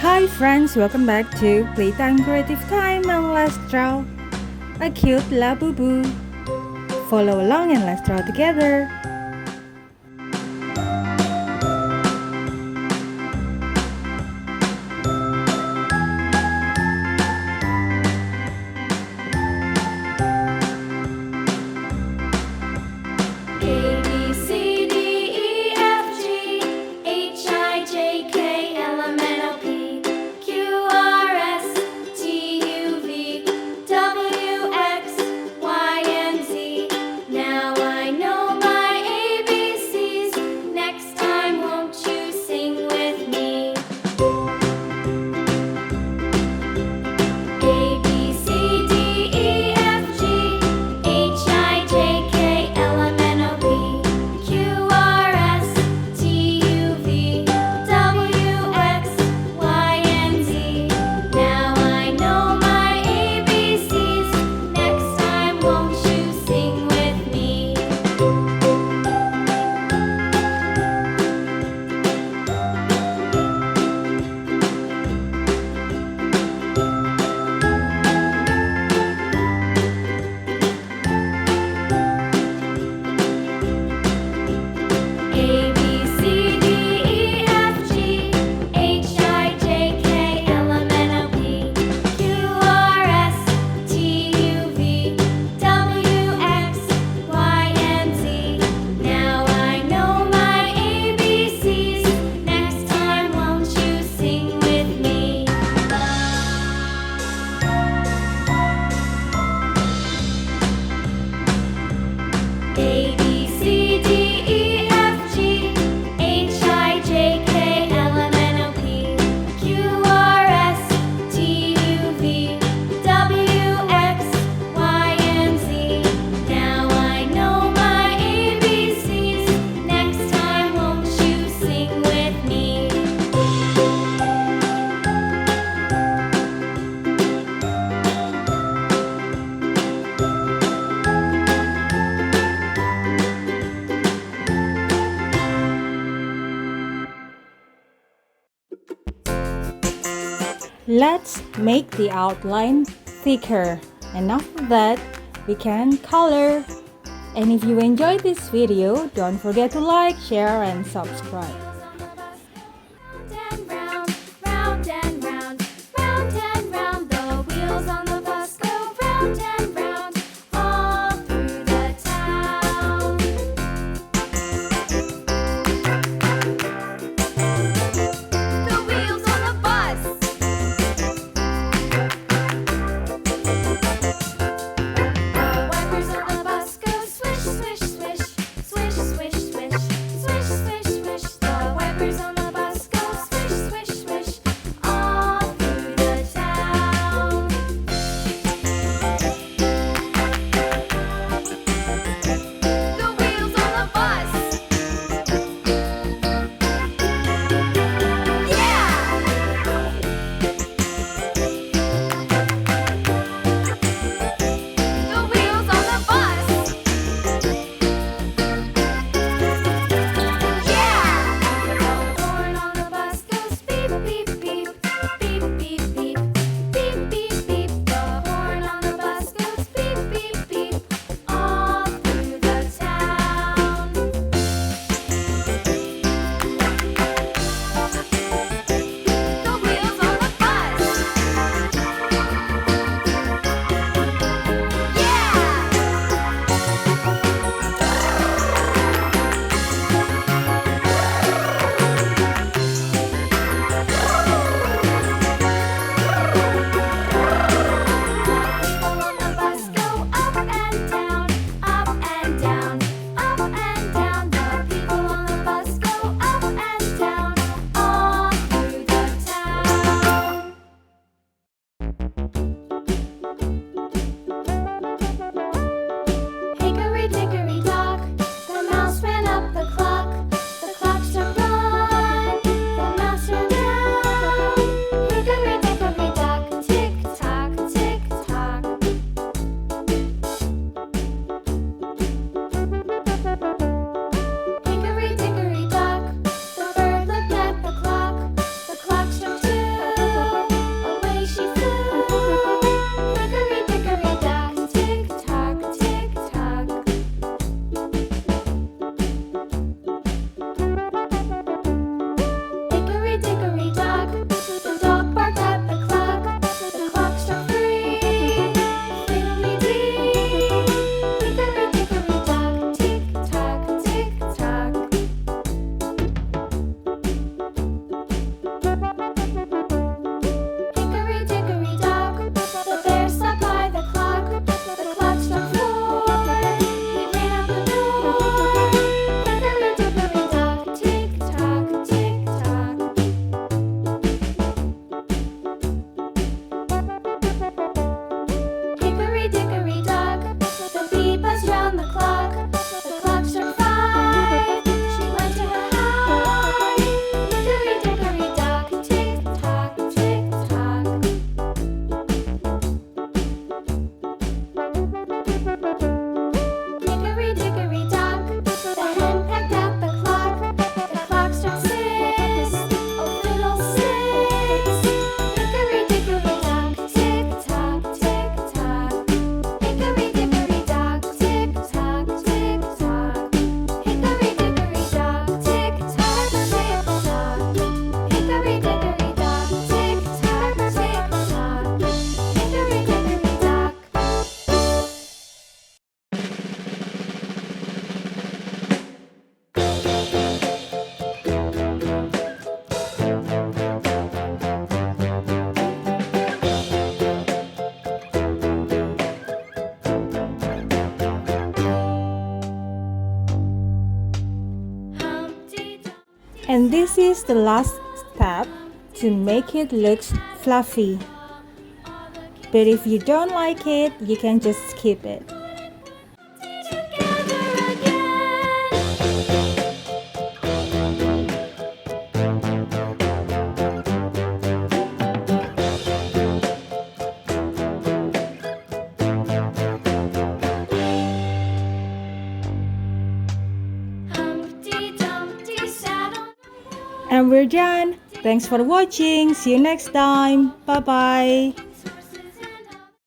Hi friends, welcome back to Playtime Creative Time and let's draw a cute LABUBU. Follow along and let's draw together. A B C D E F G H I J K L M N O P Q R S T U V W X Y and Z. Now I know my ABCs. Next time, won't you sing with me? A B C D E F G H I J K L M N O P Q R S T U V W X Y and Z. Now I know my ABCs. Next time, won't you sing with me? A B C D E F G H I J K L M N O P Q R S T U V W X Y and Z. Now I know my ABCs. Next time, won't you sing with me? A B C D E F G H I J K L M N O P Q R S T U V W X Y and Z. Now I know my ABCs. Next time, won't you sing with me? Let's make the outline thicker, and after that we can color. And if you enjoyed this video, don't forget to like, share and subscribe. Round and round, round and round, the wheels on the bus go round and round, all through the town. The wheels on the bus. The wipers on the bus go swish, swish, swish, swish, swish, swish, swish, swish, swish. The And this is the last step to make it look fluffy. But if you don't like it, you can just skip it. Together again. Humpty Dumpty sat on And we're done. Thanks for watching. See you next time. Bye bye.